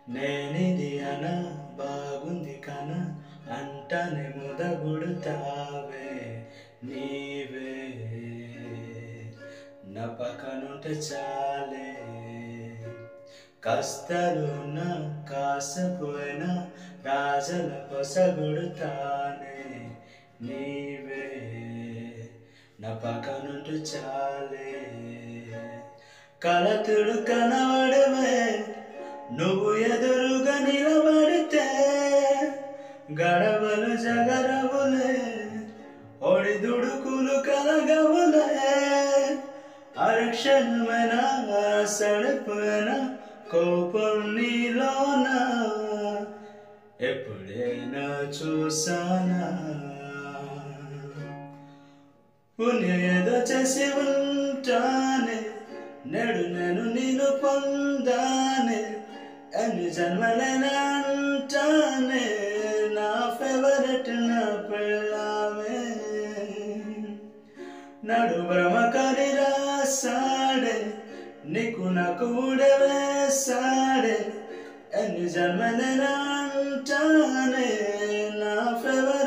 నేనిది అన బాగుంది కన అంటనే ముదగుడుతావే నీవే నా పక్కనుంటే చాలే కస్తరున్న కాసపోయిన రాజల పొసగుడుతానే నీవే నా పక్కనుంటే చాలే కలతుడు కనబడవే నువ్వు ఎదురుగా నిలబడితే గడవలు జగరవులే ఒడిదుడుకులు కలగవులే అరక్షణమైన సడిపోయిన కోపం నీలోన ఎప్పుడైనా చూసానా ఏదో చేసి ఉంటానే నేడు నేను నిన్ను పొందానే ఎన్ని జన్మలైనా అంటానే నా ఫేవరెట్ నా పిల్లమే నడు బ్రహ్మకరి రాసాడే నీకు నాకు వేసాడే ఎన్ని జన్మలైనా అంటానే నా ఫేవరెట్